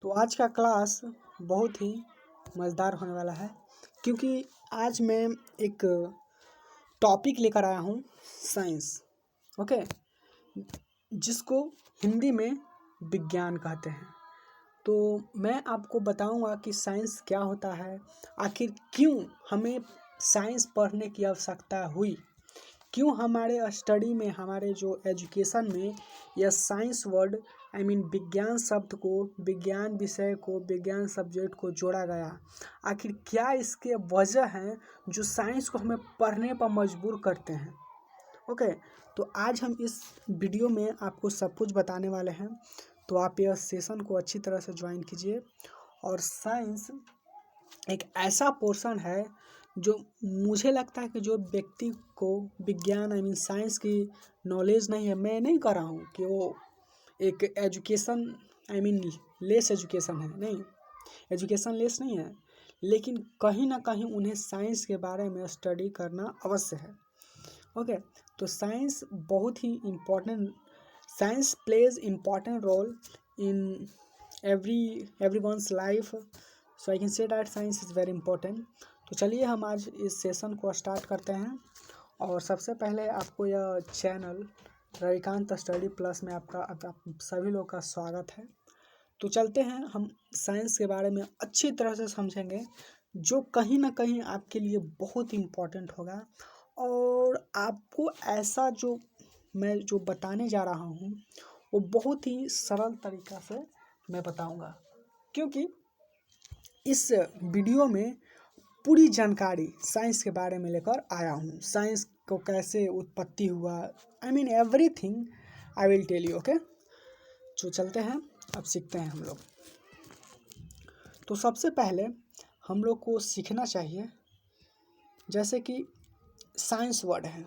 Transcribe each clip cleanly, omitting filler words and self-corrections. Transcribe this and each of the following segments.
तो आज का क्लास बहुत ही मज़ेदार होने वाला है क्योंकि आज मैं एक टॉपिक लेकर आया हूँ साइंस। ओके, जिसको हिंदी में विज्ञान कहते हैं। तो मैं आपको बताऊंगा कि साइंस क्या होता है, आखिर क्यों हमें साइंस पढ़ने की आवश्यकता हुई, क्यों हमारे स्टडी में, हमारे जो एजुकेशन में यह साइंस वर्ड विज्ञान शब्द को, विज्ञान विषय को, विज्ञान सब्जेक्ट को जोड़ा गया। आखिर क्या इसके वजह हैं जो साइंस को हमें पढ़ने पर मजबूर करते हैं। ओके, तो आज हम इस वीडियो में आपको सब कुछ बताने वाले हैं। तो आप यह सेशन को अच्छी तरह से ज्वाइन कीजिए। और साइंस एक ऐसा पोर्शन है जो मुझे लगता है कि जो व्यक्ति को विज्ञान साइंस की नॉलेज नहीं है, मैं नहीं कह रहा हूँ कि वो एक एजुकेशन लेस एजुकेशन है, नहीं, एजुकेशन लेस नहीं है, लेकिन कहीं ना कहीं उन्हें साइंस के बारे में स्टडी करना अवश्य है। ओके, तो साइंस बहुत ही important, science plays important role in everyone's life, so I can say that science is very important। तो चलिए हम आज इस सेशन को स्टार्ट करते हैं। और सबसे पहले आपको यह चैनल रविकांत स्टडी प्लस में आप सभी लोग का स्वागत है। तो चलते हैं, हम साइंस के बारे में अच्छी तरह से समझेंगे जो कहीं ना कहीं आपके लिए बहुत इम्पोर्टेंट होगा। और आपको ऐसा जो मैं जो बताने जा रहा हूँ वो बहुत ही सरल तरीक़ा से मैं बताऊंगा, क्योंकि इस वीडियो में पूरी जानकारी साइंस के बारे में लेकर आया हूँ। साइंस को कैसे उत्पत्ति हुआ, everything I will tell you. Okay, तो चलते हैं, अब सीखते हैं हम लोग। तो सबसे पहले हम लोग को सीखना चाहिए, जैसे कि साइंस वर्ड है,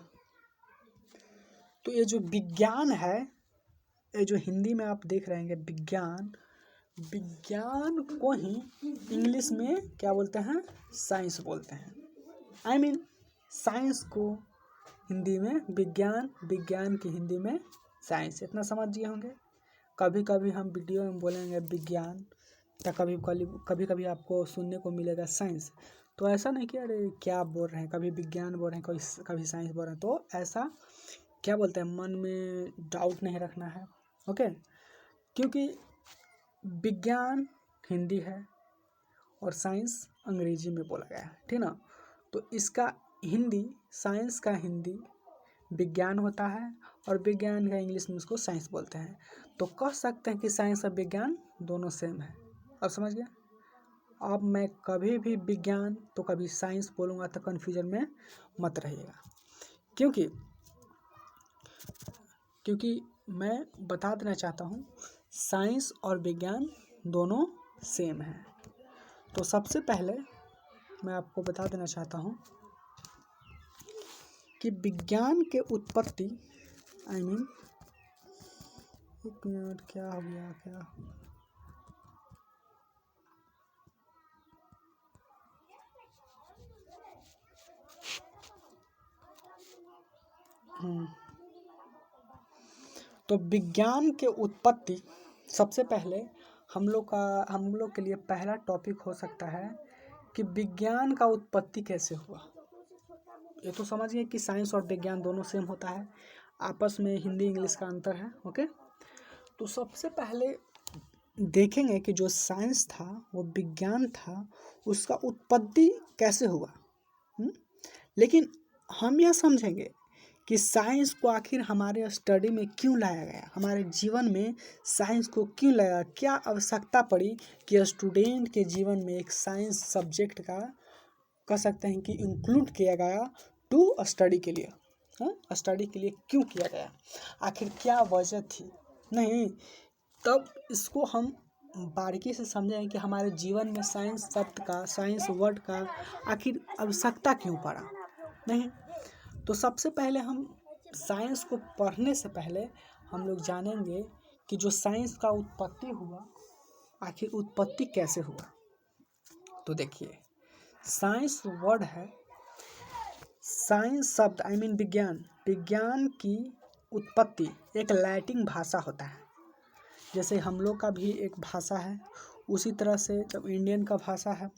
तो ये जो विज्ञान है, ये जो हिंदी में आप देख रहे हैं विज्ञान, विज्ञान को ही इंग्लिश में क्या बोलते हैं, साइंस बोलते हैं। साइंस को हिंदी में विज्ञान, विज्ञान की हिंदी में साइंस, इतना समझिए होंगे। कभी कभी हम वीडियो में बोलेंगे विज्ञान, या कभी कभी आपको सुनने को मिलेगा साइंस। तो ऐसा नहीं कि अरे क्या बोल रहे हैं, कभी विज्ञान बोल रहे हैं, कभी साइंस बोल रहे हैं, तो ऐसा क्या बोलते हैं, मन में डाउट नहीं रखना है। ओके, क्योंकि विज्ञान हिंदी है और साइंस अंग्रेजी में बोला गया है, ठीक ना। तो इसका हिंदी, साइंस का हिंदी विज्ञान होता है और विज्ञान का इंग्लिश में उसको साइंस बोलते हैं। तो कह सकते हैं कि साइंस और विज्ञान दोनों सेम है। अब समझ गए। अब मैं कभी भी विज्ञान तो कभी साइंस बोलूँगा तो कन्फ्यूजन में मत रहिएगा, क्योंकि मैं बता देना चाहता हूँ साइंस और विज्ञान दोनों सेम हैं। तो सबसे पहले मैं आपको बता देना चाहता हूँ कि विज्ञान के उत्पत्ति, एक मिनट, क्या हो गया क्या, तो विज्ञान के उत्पत्ति, सबसे पहले हम लोग के लिए पहला टॉपिक हो सकता है कि विज्ञान का उत्पत्ति कैसे हुआ। ये तो समझिए कि साइंस और विज्ञान दोनों सेम होता है, आपस में हिंदी इंग्लिश का अंतर है। ओके, तो सबसे पहले देखेंगे कि जो साइंस था, वो विज्ञान था, उसका उत्पत्ति कैसे हुआ। लेकिन हम यह समझेंगे कि साइंस को आखिर हमारे स्टडी में क्यों लाया गया, हमारे जीवन में साइंस को क्यों लाया, क्या आवश्यकता पड़ी कि स्टूडेंट के जीवन में एक साइंस सब्जेक्ट का कह सकते हैं कि इंक्लूड किया गया टू स्टडी के लिए। स्टडी के लिए क्यों किया गया, आखिर क्या वजह थी, नहीं, तब इसको हम बारीकी से समझें कि हमारे जीवन में साइंस शब्द का, साइंस वर्ड का आखिर आवश्यकता क्यों पड़ा। नहीं, तो सबसे पहले हम साइंस को पढ़ने से पहले हम लोग जानेंगे कि जो साइंस का उत्पत्ति हुआ, आखिर उत्पत्ति कैसे हुआ। तो देखिए, साइंस वर्ड है, साइंस शब्द विज्ञान, विज्ञान की उत्पत्ति एक लैटिन भाषा होता है। जैसे हम लोग का भी एक भाषा है, उसी तरह से जब इंडियन का भाषा है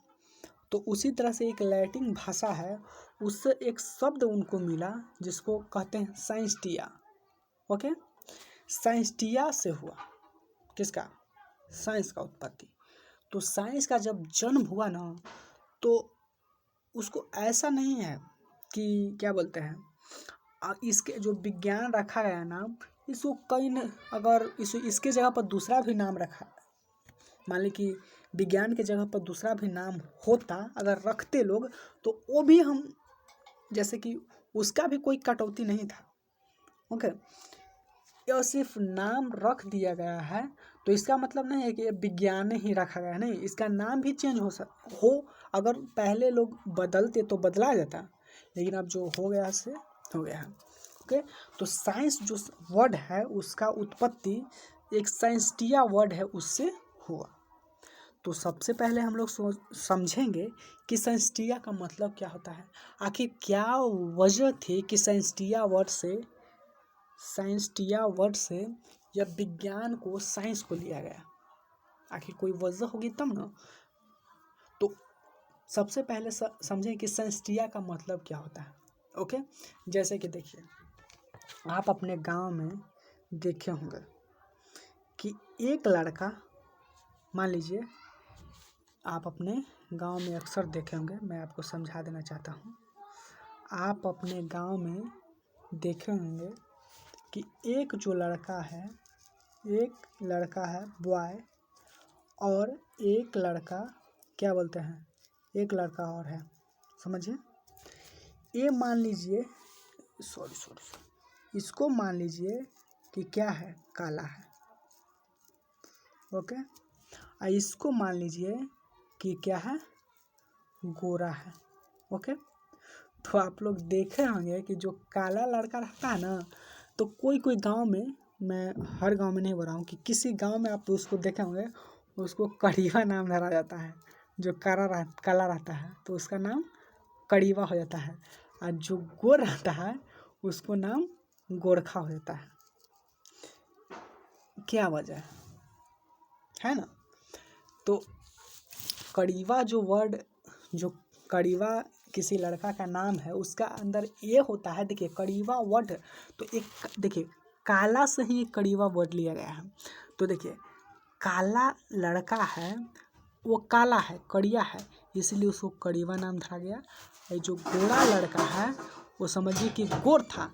तो उसी तरह से एक लैटिन भाषा है, उससे एक शब्द उनको मिला जिसको कहते हैं साइंसटिया। ओके, साइंसटिया से हुआ किसका, साइंस का उत्पत्ति। तो साइंस का जब जन्म हुआ ना तो उसको ऐसा नहीं है कि क्या बोलते हैं इसके जो विज्ञान रखा गया नाम, इसको कई न अगर इसके जगह पर दूसरा भी नाम रखा, मान ली कि विज्ञान के जगह पर दूसरा भी नाम होता अगर रखते लोग, तो वो भी हम जैसे कि उसका भी कोई कटौती नहीं था। ओके, यह सिर्फ नाम रख दिया गया है तो इसका मतलब नहीं है कि ये विज्ञान ही रखा गया, नहीं, इसका नाम भी चेंज हो अगर पहले लोग बदलते तो बदला जाता, लेकिन अब जो हो गया से हो गया है। ओके, तो साइंस जो वर्ड है उसका उत्पत्ति एक साइंसटिया वर्ड है उससे हुआ। तो सबसे पहले हम लोग समझेंगे कि साइंसटिया का मतलब क्या होता है, आखिर क्या वजह थी कि साइंसटिया वर्ड से या विज्ञान को साइंस को लिया गया, आखिर कोई वजह होगी तब ना। तो सबसे पहले समझें कि साइंसटिया का मतलब क्या होता है। ओके, जैसे कि देखिए आप अपने गांव में देखे होंगे कि एक लड़का, मान लीजिए आप अपने गांव में अक्सर देखे होंगे, मैं आपको समझा देना चाहता हूँ, आप अपने गांव में देखे होंगे कि एक जो लड़का है, एक लड़का है बॉय और एक लड़का क्या बोलते हैं, एक लड़का और है, समझिए। ये मान लीजिए सॉरी इसको मान लीजिए कि क्या है, काला है। ओके, और इसको मान लीजिए कि क्या है, गोरा है। ओके, तो आप लोग देखे होंगे कि जो काला लड़का रहता है ना, तो कोई कोई गांव में, मैं हर गांव में नहीं बोल रहा हूँ, कि किसी गांव में आप उसको देखे होंगे, उसको कड़ीवा नाम धरा जाता है। जो काला रहता है तो उसका नाम कड़ीवा हो जाता है, और जो गोर रहता है उसको नाम गोरखा हो जाता है। क्या वजह है ना। तो कड़ीवा जो वर्ड, जो कड़ीवा किसी लड़का का नाम है, उसका अंदर ये होता है, देखिए कड़ीवा वर्ड, तो एक देखिए काला से ही एक कड़ीवा वर्ड लिया गया है। तो देखिए काला लड़का है, वो काला है, कड़िया है, इसलिए उसको कड़ीवा नाम धरा गया। ये जो गोरा लड़का है वो समझिए कि गोर था,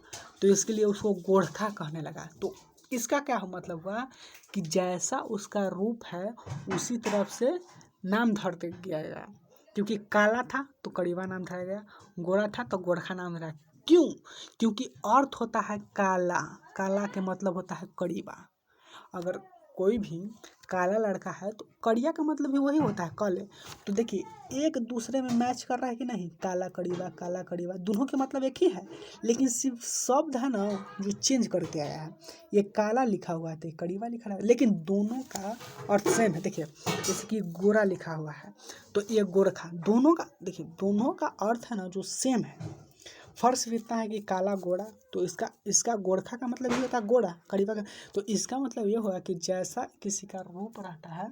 तो इसके लिए उसको गोरखा कहने लगा। तो इसका क्या मतलब हुआ कि जैसा उसका रूप है उसी तरफ से नाम धर दिया गया, क्योंकि काला था तो कड़ीवा नाम धरा गया, गोरा था तो गोरखा नाम धरा। क्यों? क्योंकि अर्थ होता है काला, काला के मतलब होता है कड़ीवा। अगर कोई भी काला लड़का है तो कड़िया का मतलब भी वही होता है, काले। तो देखिए एक दूसरे में मैच कर रहा है कि नहीं, काला कड़ीवा दोनों के मतलब एक ही है, लेकिन सिर्फ शब्द है ना जो चेंज करके आया है। ये काला लिखा हुआ है तो कड़ीवा लिखा है, लेकिन दोनों का अर्थ सेम है। देखिए जैसे कि गोरा लिखा हुआ है तो ये गोरखा, दोनों का देखिए दोनों का अर्थ है ना जो सेम है, फर्क सिर्फ इतना है कि काला गोरा, तो इसका गोरखा का मतलब ये होता है गोरा, कड़ीवा का। तो इसका मतलब ये होगा कि जैसा किसी का रूप रहता है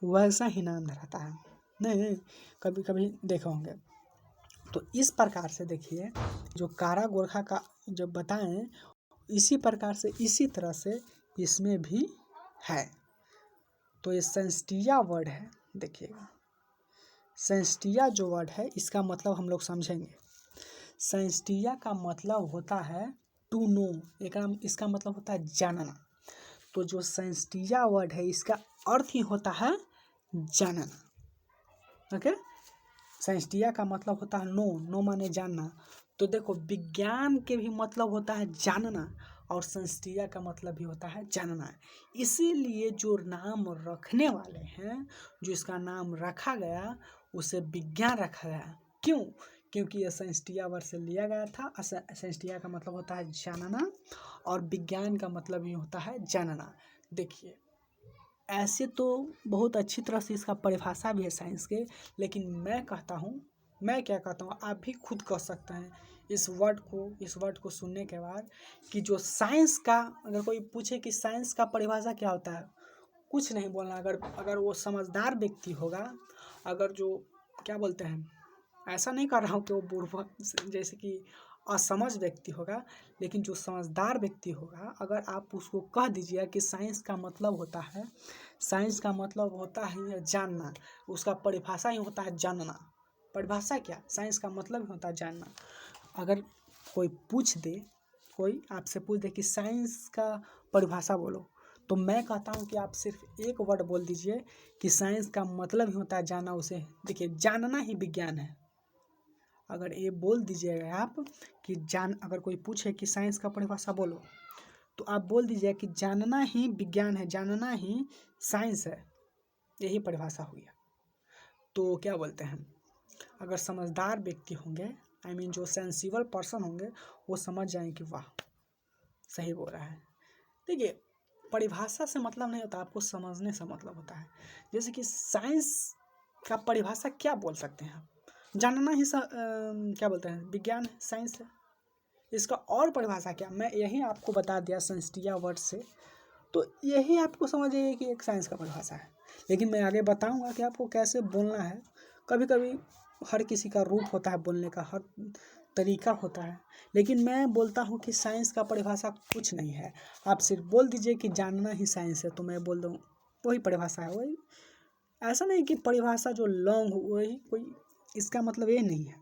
वैसा ही नाम रहता है। नहीं कभी कभी देखे होंगे। तो इस प्रकार से देखिए जो कारा गोरखा का जब बताएं, इसी प्रकार से इसी तरह से इसमें भी है। तो ये सेंस्टिया वर्ड है, देखिएगा सेंस्टिया जो वर्ड है इसका मतलब हम लोग समझेंगे। सेंस्टिया का मतलब होता है टू नो, इसका मतलब होता है जानना। तो जो सेंस्टिया वर्ड है इसका अर्थ ही होता है जानना। ओके, सेंस्टिया का मतलब होता है नो माने जानना। तो देखो विज्ञान के भी मतलब होता है जानना, और सेंस्टिया का मतलब भी होता है जानना। इसीलिए जो नाम रखने वाले हैं, जो इसका नाम रखा गया उसे विज्ञान रखा गया। क्यों? क्योंकि यह सेंस्टिया वर्ड से लिया गया था। सेंस्टिया का मतलब होता है जानना और विज्ञान का मतलब भी होता है जानना। देखिए ऐसे तो बहुत अच्छी तरह से इसका परिभाषा भी है साइंस के, लेकिन मैं क्या कहता हूँ, आप भी खुद कह सकते हैं इस वर्ड को सुनने के बाद, कि जो साइंस का, अगर कोई पूछे कि साइंस का परिभाषा क्या होता है, कुछ नहीं बोलना। अगर अगर वो समझदार व्यक्ति होगा, अगर जो क्या बोलते हैं, ऐसा नहीं कर रहा हूँ कि वो बुढ़वा जैसे कि असमझ व्यक्ति होगा, लेकिन जो समझदार व्यक्ति होगा, अगर आप उसको कह दीजिए कि साइंस का मतलब होता है, साइंस का मतलब होता है जानना, उसका परिभाषा ही होता है जानना। परिभाषा क्या, साइंस का मतलब ही होता है जानना। अगर कोई पूछ दे, कोई आपसे पूछ दे कि साइंस का परिभाषा बोलो, तो मैं कहता हूँ कि आप सिर्फ एक वर्ड बोल दीजिए कि साइंस का मतलब ही होता है जानना। उसे देखिए, जानना ही विज्ञान है। अगर ये बोल दीजिएगा आप कि अगर कोई पूछे कि साइंस का परिभाषा बोलो, तो आप बोल दीजिए कि जानना ही विज्ञान है, जानना ही साइंस है, यही परिभाषा हो गया। तो क्या बोलते हैं, अगर समझदार व्यक्ति होंगे, आई मीन जो सेंसिबल पर्सन होंगे, वो समझ जाएं कि वाह सही बोल रहा है। देखिए, परिभाषा से मतलब नहीं होता, आपको समझने से मतलब होता है। जैसे कि साइंस का परिभाषा क्या बोल सकते हैं आप, जानना ही क्या बोलते हैं, विज्ञान है, साइंस है। इसका और परिभाषा क्या, मैं यही आपको बता दिया संस्टिया वर्ड से, तो यही आपको समझिए कि एक साइंस का परिभाषा है। लेकिन मैं आगे बताऊंगा कि आपको कैसे बोलना है। कभी कभी हर किसी का रूप होता है बोलने का, हर तरीका होता है, लेकिन मैं बोलता हूँ कि साइंस का परिभाषा कुछ नहीं है। आप सिर्फ बोल दीजिए कि जानना ही साइंस है, तो मैं बोल दूँ वही परिभाषा है। वही, ऐसा नहीं कि परिभाषा जो लॉन्ग हो वही कोई, इसका मतलब ये नहीं है।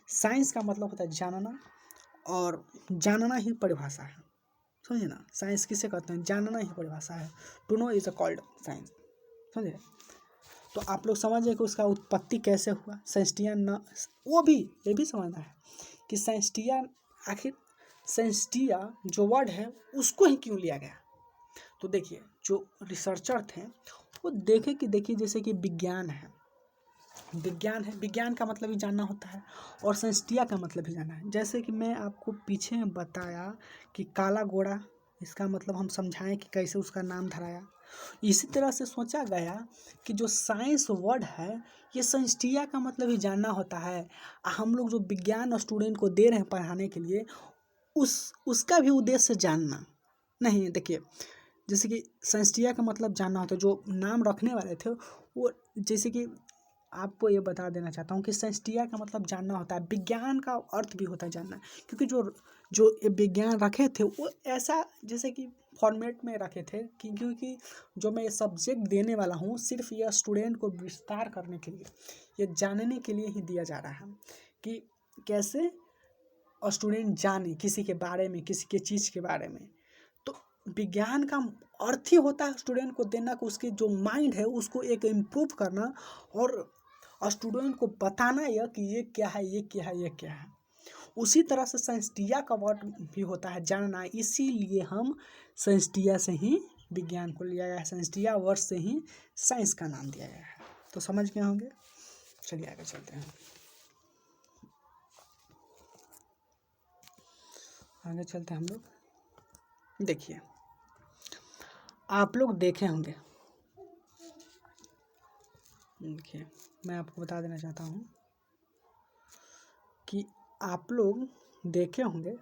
साइंस का मतलब होता है जानना, और जानना ही परिभाषा है, समझे ना। साइंस किसे कहते हैं, जानना ही परिभाषा है। To know is a called science, समझे। तो आप लोग समझे कि उसका उत्पत्ति कैसे हुआ, सेंस्टिया न, वो भी ये भी समझना है कि सेंस्टिया, आखिर सेंस्टिया जो वर्ड है उसको ही क्यों लिया गया। तो देखिए, जो रिसर्चर थे वो देखे कि देखिए जैसे कि विज्ञान है, विज्ञान है, विज्ञान का मतलब ही जानना होता है, और सेंस्टिया का मतलब ही जानना है। जैसे कि मैं आपको पीछे में बताया कि काला घोड़ा, इसका मतलब हम समझाएं कि कैसे उसका नाम धराया। इसी तरह से सोचा गया कि जो साइंस वर्ड है, ये सेंस्टिया का मतलब ही जानना होता है। हम लोग जो विज्ञान स्टूडेंट को दे रहे हैं पढ़ाने के लिए, उसका भी उद्देश्य जानना नहीं। देखिए, जैसे कि सेंस्टिया का मतलब जानना होता है, जो नाम रखने वाले थे वो, जैसे कि आपको ये बता देना चाहता हूँ कि सेंस्टिया का मतलब जानना होता है, विज्ञान का अर्थ भी होता है जानना। क्योंकि जो जो ये विज्ञान रखे थे वो ऐसा जैसे कि फॉर्मेट में रखे थे कि, क्योंकि जो मैं ये सब्जेक्ट देने वाला हूँ सिर्फ यह स्टूडेंट को विस्तार करने के लिए, ये जानने के लिए ही दिया जा रहा है कि कैसे स्टूडेंट जाने किसी के बारे में, किसी के चीज़ के बारे में। तो विज्ञान का अर्थ ही होता है स्टूडेंट को देना कि उसकी जो माइंड है उसको एक इम्प्रूव करना, और स्टूडेंट को बताना यह कि ये क्या है, ये क्या है, ये क्या है। उसी तरह से सेंस्टिया का वर्ड भी होता है जानना, इसीलिए हम सेंस्टिया से ही विज्ञान को लिया गया है, सेंस्टिया वर्ड से ही साइंस का नाम दिया गया है। तो समझ गए होंगे। चलिए आगे चलते हैं, आगे चलते हैं हम लोग। देखिए, आप लोग देखे होंगे, देखिए मैं आपको बता देना चाहता हूँ कि आप लोग देखे होंगे,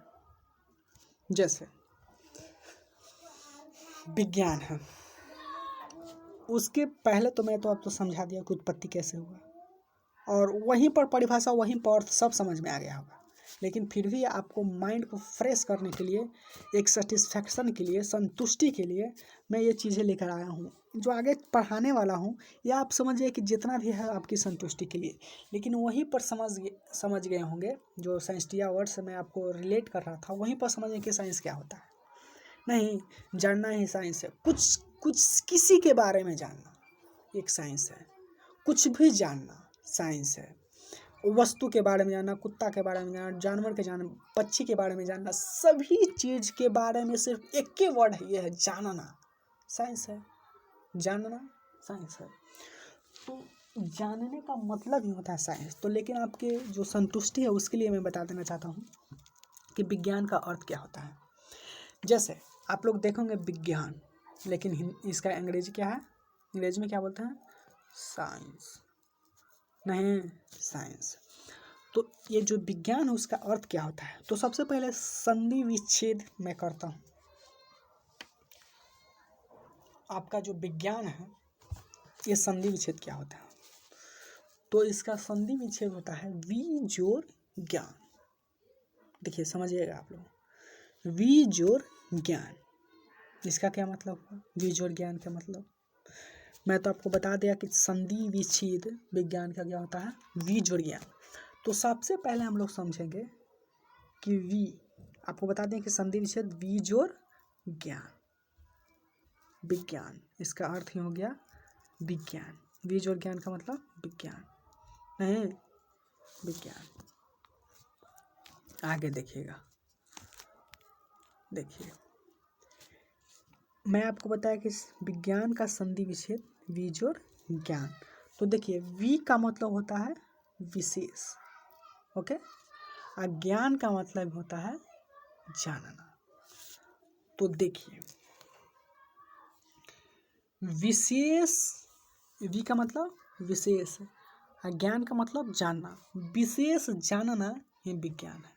जैसे विज्ञान है, उसके पहले तो मैं तो आपको समझा दिया कि उत्पत्ति कैसे हुआ, और वहीं पर परिभाषा, वहीं पर अर्थ सब समझ में आ गया होगा। लेकिन फिर भी आपको माइंड को फ्रेश करने के लिए, एक सेटिस्फैक्शन के लिए, संतुष्टि के लिए मैं ये चीज़ें लेकर आया हूँ। जो आगे पढ़ाने वाला हूँ ये आप समझिए कि जितना भी है आपकी संतुष्टि के लिए। लेकिन वहीं पर समझ गए होंगे, जो सेंस्टिया वर्ड से मैं आपको रिलेट कर रहा था, वहीं पर समझें कि साइंस क्या होता है। नहीं, जानना ही साइंस है। कुछ कुछ किसी के बारे में जानना एक साइंस है, कुछ भी जानना साइंस है। वस्तु के बारे में जानना, कुत्ता के बारे में जानना, जानवर के जानना, पक्षी के बारे में जानना, सभी चीज़ के बारे में सिर्फ एक ही वर्ड है, ये है जानना, साइंस है। जानना साइंस है। तो जानने का मतलब ही होता है साइंस। तो लेकिन आपके जो संतुष्टि है उसके लिए मैं बता देना चाहता हूँ कि विज्ञान का अर्थ क्या होता है। जैसे आप लोग देखोगे विज्ञान, लेकिन इसका अंग्रेजी क्या है, अंग्रेजी में क्या बोलते हैं, साइंस, नहीं साइंस। तो ये जो विज्ञान है उसका अर्थ क्या होता है, तो सबसे पहले संधि विच्छेद मैं करता हूँ। आपका जो विज्ञान है ये संधि विच्छेद क्या होता है। तो इसका संधि विच्छेद होता है वी जोड़ ज्ञान। देखिए समझिएगा आप लोग, वी जोड़ ज्ञान, इसका क्या मतलब हुआ, वी जोड़ ज्ञान का मतलब मैं तो आपको बता दिया कि संधि विच्छेद विज्ञान का क्या होता है, वी जोड़ ज्ञान। तो सबसे पहले हम लोग समझेंगे कि वी, आपको बता दें कि संधि विच्छेद वी जोड़ ज्ञान, विज्ञान, इसका अर्थ ही हो गया विज्ञान। वी जोड़ ज्ञान का मतलब विज्ञान, नहीं विज्ञान। आगे देखिएगा, देखिए मैं आपको बताया कि विज्ञान का संधि विच्छेद वी जोड़ ज्ञान। तो देखिए वी का मतलब होता है विशेष, ओके, और ज्ञान का मतलब होता है जानना। तो देखिए विशेष, वी का मतलब विशेष, और ज्ञान का मतलब जानना। विशेष जानना ही विज्ञान है,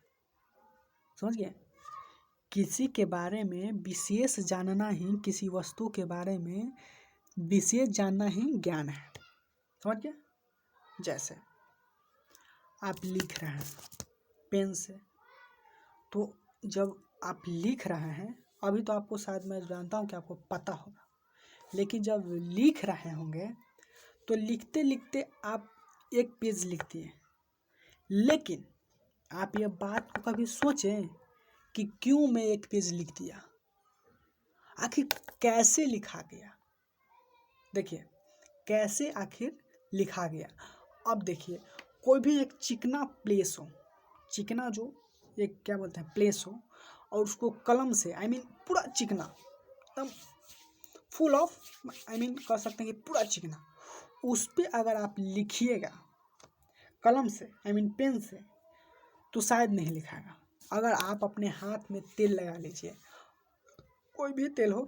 समझ गए। किसी के बारे में विशेष जानना ही, किसी वस्तु के बारे में विशेष जानना ही ज्ञान है, समझ गए। जैसे आप लिख रहे हैं पेन से, तो जब आप लिख रहे हैं, अभी तो आपको शायद मैं जानता हूँ कि आपको पता होगा, लेकिन जब लिख रहे होंगे तो लिखते लिखते आप एक पेज लिखती हैं, लेकिन आप ये बात को कभी सोचें कि क्यों मैं एक पेज लिख दिया, आखिर कैसे लिखा गया। देखिए कैसे आखिर लिखा गया। अब देखिए कोई भी एक चिकना प्लेस हो, चिकना जो एक क्या बोलते हैं प्लेस हो, और उसको कलम से पूरा चिकना एकदम फुल ऑफ कह सकते हैं कि पूरा चिकना, उस पर अगर आप लिखिएगा कलम से पेन से, तो शायद नहीं लिखाएगा। अगर आप अपने हाथ में तेल लगा लीजिए, कोई भी तेल हो,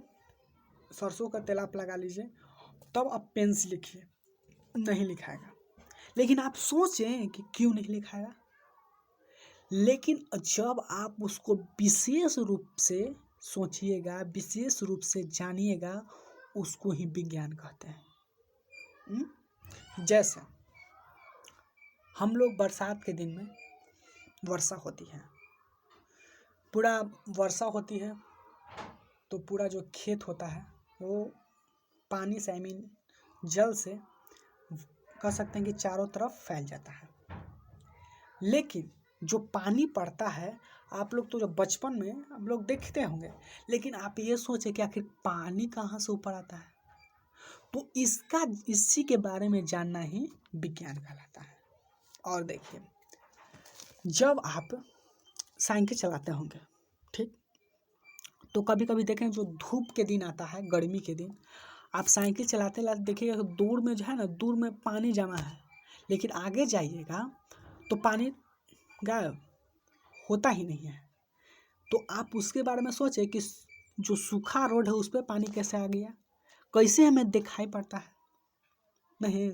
सरसों का तेल आप लगा लीजिए, तब आप पेन से लिखिए, नहीं लिखाएगा। लेकिन आप सोचें कि क्यों नहीं लिखाएगा। लेकिन जब आप उसको विशेष रूप से सोचिएगा, विशेष रूप से जानिएगा, उसको ही विज्ञान कहते हैं। जैसे हम लोग बरसात के दिन में वर्षा होती है, पूरा वर्षा होती है, तो पूरा जो खेत होता है वो पानी से जल से कह सकते हैं कि चारों तरफ फैल जाता है। लेकिन जो पानी पड़ता है, आप लोग तो जब बचपन में हम लोग देखते होंगे, लेकिन आप ये सोचे कि आखिर पानी कहाँ से ऊपर आता है। तो इसी के बारे में जानना ही विज्ञान कहलाता है। और देखिए जब आप साइकिल चलाते होंगे, ठीक, तो कभी कभी देखें जो धूप के दिन आता है, गर्मी के दिन, आप साइकिल चलाते चलाते देखिएगा तो दूर में जो है ना, दूर में पानी जमा है, लेकिन आगे जाइएगा तो पानी गायब, होता ही नहीं है। तो आप उसके बारे में सोचें कि जो सूखा रोड है उस पर पानी कैसे आ गया, कैसे हमें दिखाई पड़ता है। नहीं,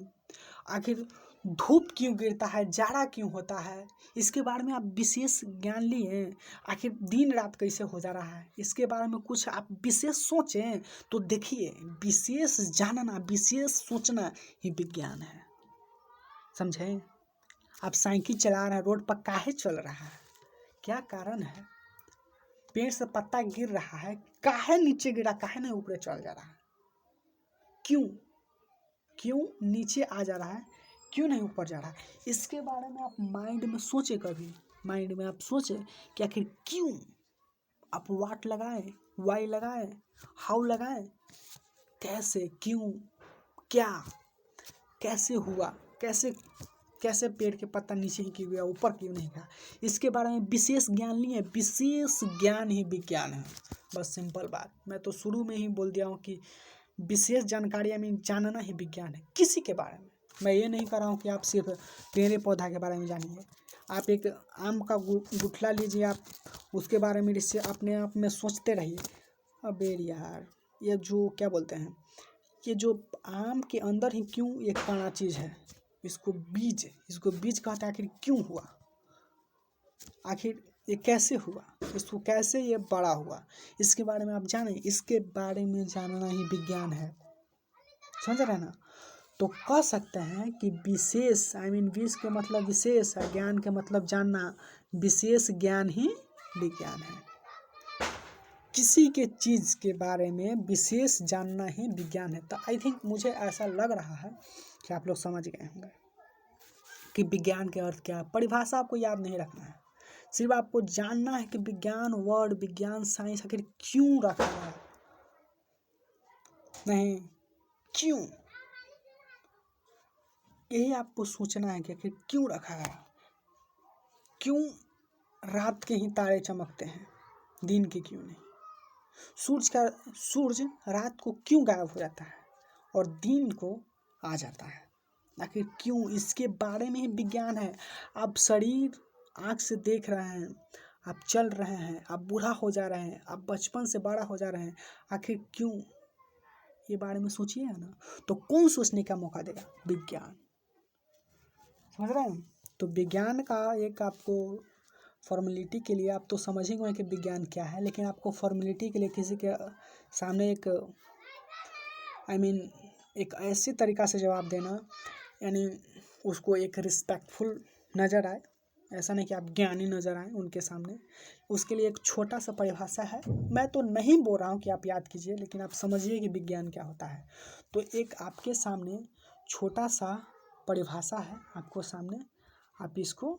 आखिर धूप क्यों गिरता है, जाड़ा क्यों होता है, इसके बारे में आप विशेष ज्ञान लिए। आखिर दिन रात कैसे हो जा रहा है, इसके बारे में कुछ आप विशेष सोचें। तो देखिए विशेष जानना, विशेष सोचना ही विज्ञान है, समझे। आप साइकिल चला रहे हैं, रोड पर काहे चल रहा है, क्या कारण है। पेड़ से पत्ता गिर रहा है, काहे नीचे गिरा, काहे नहीं ऊपर चल जा रहा है, क्यों नीचे आ जा रहा है, क्यों नहीं ऊपर जा रहा है। इसके बारे में आप माइंड में सोचें, कभी माइंड में आप सोचें कि आखिर क्यों। आप व्हाट लगाएं, वाई लगाएं, हाउ लगाएं, कैसे, क्यों, क्या, कैसे हुआ, कैसे पेड़ के पत्ता नीचे ही क्यों गया, ऊपर क्यों नहीं गया। इसके बारे में विशेष ज्ञान लिए, विशेष ज्ञान ही विज्ञान है। बस सिंपल बात, मैं तो शुरू में ही बोल दिया हूँ कि विशेष जानकारी जानना ही विज्ञान है। किसी के बारे में मैं ये नहीं कर रहा हूँ कि आप सिर्फ पेड़ पौधा के बारे में जानिए। आप एक आम का गुठला लीजिए, आप उसके बारे में इससे अपने आप में सोचते रहिए, अबे यार ये जो क्या बोलते हैं, ये जो आम के अंदर ही क्यों एक काना चीज़ है, इसको बीज कहते हैं, आखिर क्यों हुआ, आखिर ये कैसे हुआ, इसको कैसे ये बड़ा हुआ, इसके बारे में आप जाने, इसके बारे में जानना ही विज्ञान है। समझ रहे हैं ना। तो कह सकते हैं कि विशेष विश के मतलब विशेष है, ज्ञान के मतलब जानना, विशेष ज्ञान ही विज्ञान है। किसी के चीज़ के बारे में विशेष जानना ही विज्ञान है। तो आई थिंक मुझे ऐसा लग रहा है कि आप लोग समझ गए होंगे कि विज्ञान के अर्थ क्या है। परिभाषा आपको याद नहीं रखना है, सिर्फ आपको जानना है कि विज्ञान वर्ड, विज्ञान साइंस आखिर क्यों रखा है, नहीं क्यों, यही आपको सोचना है कि आखिर क्यों रखा है। क्यों रात के ही तारे चमकते हैं, दिन के क्यों नहीं। सूरज रात को क्यों गायब हो जाता है और दिन को आ जाता है, आखिर क्यों, इसके बारे में ही विज्ञान है। आप शरीर आँख से देख रहे हैं, आप चल रहे हैं, आप बूढ़ा हो जा रहे हैं, आप बचपन से बड़ा हो जा रहे हैं, आखिर क्यों, ये बारे में सोचिए ना। तो कौन सोचने का मौका देगा, विज्ञान। समझ रहे हैं। तो विज्ञान का एक आपको फॉर्मेलिटी के लिए, आप तो समझ ही गए कि विज्ञान क्या है, लेकिन आपको फॉर्मेलिटी के लिए किसी के सामने एक एक ऐसी तरीक़ा से जवाब देना, यानी उसको एक रिस्पेक्टफुल नज़र आए, ऐसा नहीं कि आप ज्ञानी नज़र आए उनके सामने। उसके लिए एक छोटा सा परिभाषा है, मैं तो नहीं बोल रहा हूँ कि आप याद कीजिए, लेकिन आप समझिए कि विज्ञान क्या होता है। तो एक आपके सामने छोटा सा परिभाषा है आपको सामने, आप इसको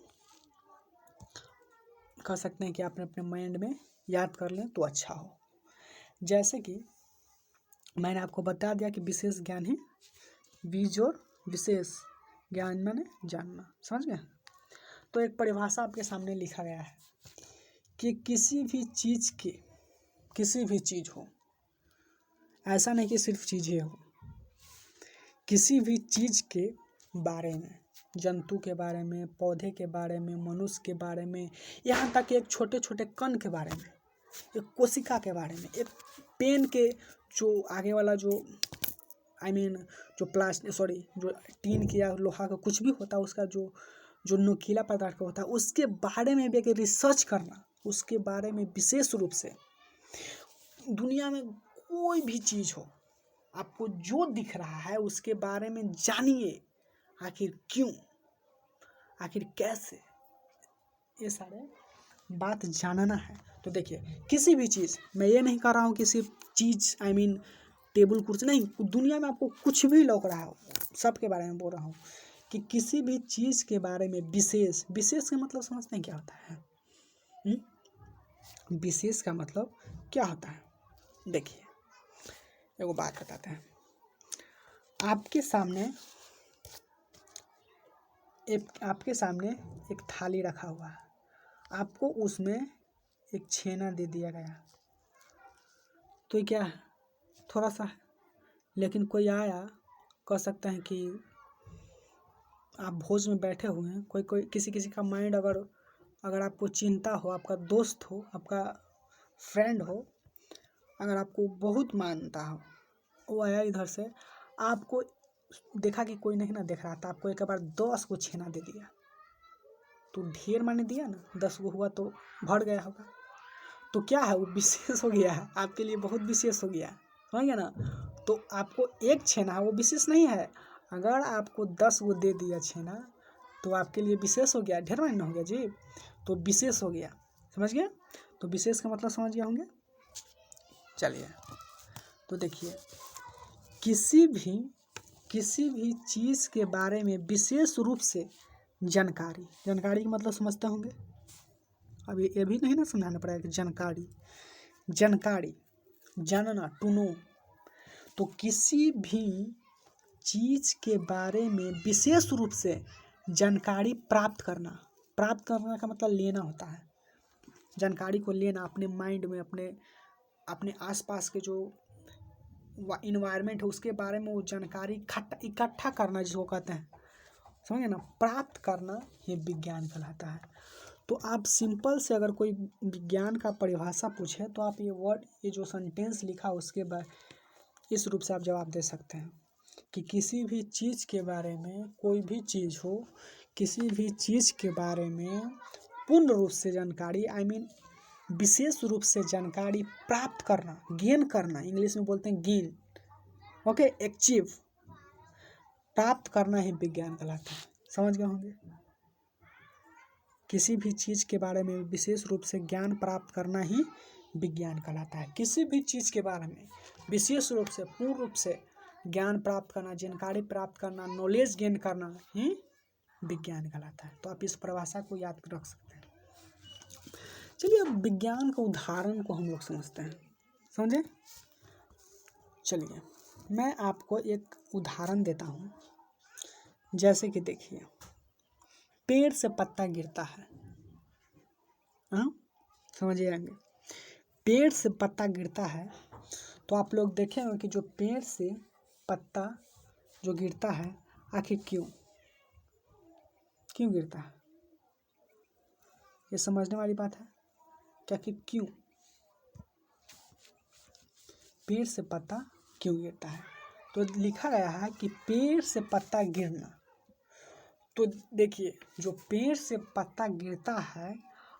कह सकते हैं कि आपने अपने माइंड में याद कर लें तो अच्छा हो। जैसे कि मैंने आपको बता दिया कि विशेष ज्ञान ही बीज, और विशेष ज्ञान माने जानना। समझ गए। तो एक परिभाषा आपके सामने लिखा गया है कि किसी भी चीज़ के, किसी भी चीज़ हो, ऐसा नहीं कि सिर्फ चीज़ें हो, किसी भी चीज़ के बारे में, जंतु के बारे में, पौधे के बारे में, मनुष्य के बारे में, यहाँ तक एक छोटे छोटे कण के बारे में, एक कोशिका के बारे में, एक पेन के जो आगे वाला जो जो जो टीन के या लोहा का कुछ भी होता है, उसका जो नुकीला पदार्थ होता है, उसके बारे में भी एक रिसर्च करना, उसके बारे में विशेष रूप से। दुनिया में कोई भी चीज़ हो, आपको जो दिख रहा है उसके बारे में जानिए, आखिर क्यों, आखिर कैसे, ये सारे बात जानना है। तो देखिए, किसी भी चीज़, मैं ये नहीं कर रहा हूँ कि सिर्फ चीज़ टेबल कुर्सी नहीं, दुनिया में आपको कुछ भी लौक रहा हो, सब के बारे में बोल रहा हूँ कि किसी भी चीज़ के बारे में विशेष, विशेष का मतलब समझते हैं क्या होता है। विशेष का मतलब क्या होता है, देखिए एगो बात बताते हैं। आपके सामने एक थाली रखा हुआ है, आपको उसमें एक छेना दे दिया गया, तो क्या है, थोड़ा सा है, लेकिन कोई आया, कह सकते हैं कि आप भोज में बैठे हुए हैं, कोई किसी का माइंड अगर आपको चिंता हो, आपका दोस्त हो, आपका फ्रेंड हो, अगर आपको बहुत मानता हो, वो आया इधर से, आपको देखा कि कोई नहीं ना देख रहा था, आपको एक बार 10 को छेना दे दिया, तो ढेर माने दिया ना, 10 को हुआ तो भर गया होगा, तो क्या है, वो विशेष हो गया है, आपके लिए बहुत विशेष हो गया, समझ गया ना। तो आपको एक छेना है, वो विशेष नहीं है, अगर आपको 10 को दे दिया छेना, तो आपके लिए विशेष हो गया, ढेर माने हो गया जी, तो विशेष हो गया, समझ गया। तो विशेष का मतलब समझ गया होंगे। चलिए, तो देखिए, किसी भी चीज़ के बारे में विशेष रूप से जानकारी का मतलब समझते होंगे। अब ये भी नहीं ना समझाना पड़ेगा कि जानकारी जानना, टू नो। तो किसी भी चीज़ के बारे में विशेष रूप से जानकारी प्राप्त करना का मतलब लेना होता है। जानकारी को लेना, अपने माइंड में, अपने आसपास के जो इन्वायरमेंट है उसके बारे में वो जानकारी इकट्ठा करना, जिसको कहते हैं, समझे ना, प्राप्त करना, ये विज्ञान कहलाता है। तो आप सिंपल से अगर कोई विज्ञान का परिभाषा पूछे, तो आप ये जो सेंटेंस लिखा उसके बाद इस रूप से आप जवाब दे सकते हैं कि किसी भी चीज़ के बारे में, कोई भी चीज़ हो, किसी भी चीज़ के बारे में पूर्ण रूप से जानकारी विशेष रूप से जानकारी प्राप्त करना, गेन करना, इंग्लिश में बोलते हैं गेन, ओके, अचीव, प्राप्त करना ही विज्ञान कहलाता है। समझ गए होंगे। किसी भी चीज़ के बारे में विशेष रूप से ज्ञान प्राप्त करना ही विज्ञान कहलाता है। किसी भी चीज़ के बारे में विशेष रूप से, पूर्ण रूप से ज्ञान प्राप्त करना, जानकारी प्राप्त करना, नॉलेज गेन करना ही विज्ञान कहलाता है। तो आप इस परिभाषा को याद रख सकते हैं। चलिए अब विज्ञान का उदाहरण को हम लोग समझते हैं, समझे। चलिए मैं आपको एक उदाहरण देता हूँ। जैसे कि देखिए, पेड़ से पत्ता गिरता है, हाँ समझिए आगे। पेड़ से पत्ता गिरता है तो आप लोग देखे होंगे कि जो पेड़ से पत्ता जो गिरता है, आखिर क्यों गिरता है, ये समझने वाली बात है क्या कि क्यों पेड़ से पत्ता क्यों गिरता है। तो लिखा गया है कि पेड़ से पत्ता गिरना। तो देखिए, जो पेड़ से पत्ता गिरता है,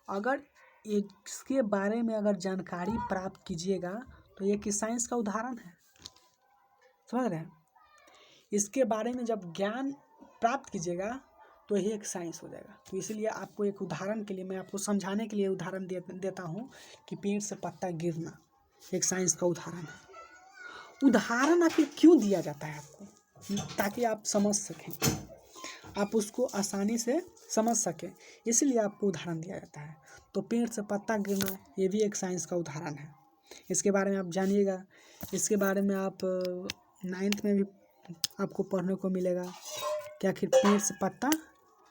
अगर इसके बारे में अगर जानकारी प्राप्त कीजिएगा तो ये कि साइंस का उदाहरण है, समझ रहे हैं। इसके बारे में जब ज्ञान प्राप्त कीजिएगा तो ये एक साइंस हो जाएगा। तो इसलिए आपको एक उदाहरण के लिए, मैं आपको समझाने के लिए उदाहरण देता हूँ कि पेड़ से पत्ता गिरना एक साइंस का उदाहरण है। उदाहरण आखिर क्यों दिया जाता है आपको, ताकि आप समझ सकें, आप उसको आसानी से समझ सकें, इसलिए आपको उदाहरण दिया जाता है। तो पेड़ से पत्ता गिरना ये भी एक साइंस का उदाहरण है। इसके बारे में आप जानिएगा। इसके बारे में आप 9th में भी आपको पढ़ने को मिलेगा कि आखिर पेड़ से पत्ता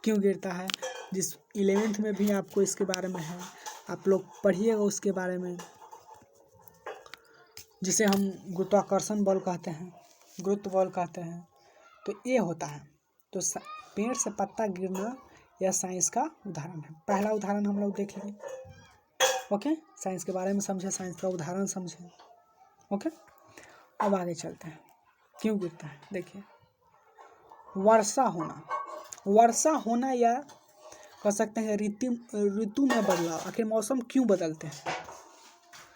क्यों गिरता है। 11th में भी आपको इसके बारे में है, आप लोग पढ़िएगा उसके बारे में, जिसे हम गुरुत्वाकर्षण बल कहते हैं, गुरुत्व बल कहते हैं। तो ये होता है। तो पेड़ से पत्ता गिरना यह साइंस का उदाहरण है। पहला उदाहरण हम लोग देख लिए, ओके। साइंस के बारे में समझे, साइंस का उदाहरण समझे, ओके। अब आगे चलते हैं, क्यों गिरता है। देखिए, वर्षा होना या कह सकते हैं ऋतु में बदलाव। आखिर मौसम क्यों बदलते हैं,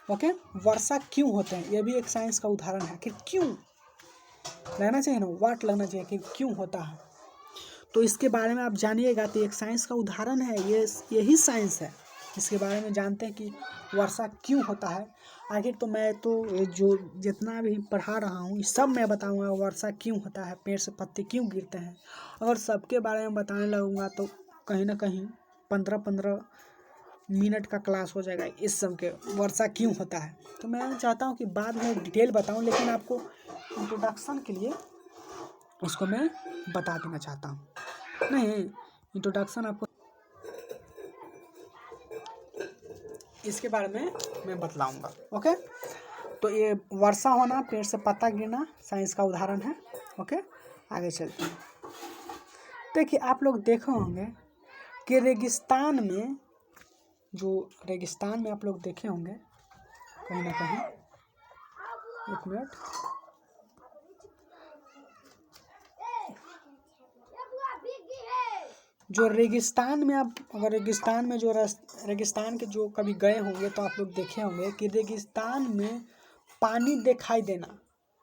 ओके। वर्षा क्यों होते हैं, यह भी एक साइंस का उदाहरण है। आखिर क्यों लगना चाहिए ना, वाट लगना चाहिए कि क्यों होता है। तो इसके बारे में आप जानिएगा तो एक साइंस का उदाहरण है, यही साइंस है। इसके बारे में जानते हैं कि वर्षा क्यों होता है। आखिर तो मैं तो जो जितना भी पढ़ा रहा हूँ सब मैं बताऊंगा वर्षा क्यों होता है, पेड़ से पत्ते क्यों गिरते हैं। अगर सबके बारे में बताने लगूंगा तो कहीं ना कहीं 15-15 मिनट का क्लास हो जाएगा इस सब के, वर्षा क्यों होता है। तो मैं चाहता हूँ कि बाद में डिटेल बताऊँ, लेकिन आपको इंट्रोडक्शन के लिए उसको मैं बता देना चाहता हूँ। नहीं, इंट्रोडक्शन आपको इसके बारे में मैं बतलाऊंगा, ओके। तो ये वर्षा होना, पेड़ से पत्ता गिरना साइंस का उदाहरण है, ओके। आगे चलते हैं। देखिए, आप लोग देखे होंगे कि रेगिस्तान में आप लोग देखे होंगे कहीं ना कहीं, एक मिनट, जो रेगिस्तान में आप अगर रेगिस्तान के जो कभी गए होंगे तो आप लोग देखे होंगे कि रेगिस्तान में पानी दिखाई देना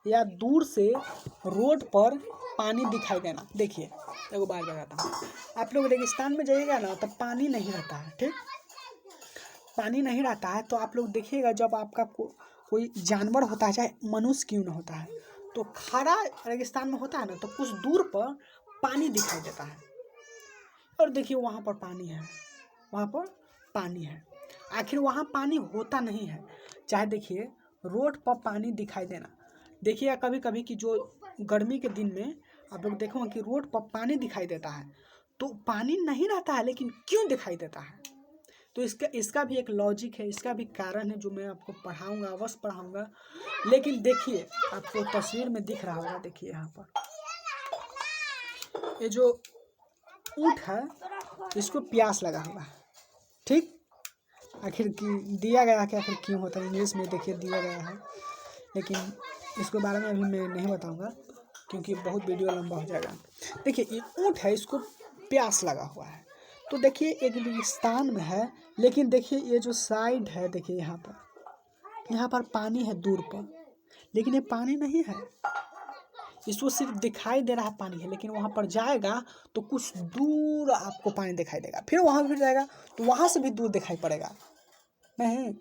या दूर से रोड पर पानी दिखाई देना। देखिए, एगो बात बताता हूँ, आप लोग रेगिस्तान में जाइएगा ना तो पानी नहीं रहता है, ठीक, पानी नहीं रहता है। तो आप लोग देखिएगा जब आपका कोई जानवर होता है, चाहे मनुष्य क्यों ना होता है, तो खड़ा रेगिस्तान में होता है ना, तो कुछ दूर पर पानी दिखाई देता है। और देखिए वहाँ पर पानी है, वहाँ पर पानी है। आखिर वहाँ पानी होता नहीं है। चाहे देखिए रोड पर पानी दिखाई देना, देखिए कभी कभी कि जो गर्मी के दिन में आप लोग देखो कि रोड पर पानी दिखाई देता है, तो पानी नहीं रहता है, लेकिन क्यों दिखाई देता है। तो इसका भी एक लॉजिक है, इसका भी कारण है, जो मैं आपको पढ़ाऊँगा, अवश्य पढ़ाऊँगा। लेकिन देखिए, आपको तस्वीर में दिख रहा होगा, देखिए यहाँ पर ये जो ऊँट है, इसको प्यास लगा हुआ है, ठीक। आखिर दिया गया है कि आखिर क्यों होता है, इंग्लिश में देखिए दिया गया है, लेकिन इसके बारे में अभी मैं नहीं बताऊंगा क्योंकि बहुत वीडियो लंबा हो जाएगा। देखिए, ये ऊँट है, इसको प्यास लगा हुआ है। तो देखिए एक रेगिस्तान में है, लेकिन देखिए ये जो साइड है, देखिए यहाँ पर पानी है दूर पर, लेकिन ये पानी नहीं है, इसको सिर्फ दिखाई दे रहा है पानी है, लेकिन वहाँ पर जाएगा तो कुछ दूर आपको पानी दिखाई देगा, फिर वहाँ फिर जाएगा तो वहाँ से भी दूर दिखाई पड़ेगा नहीं।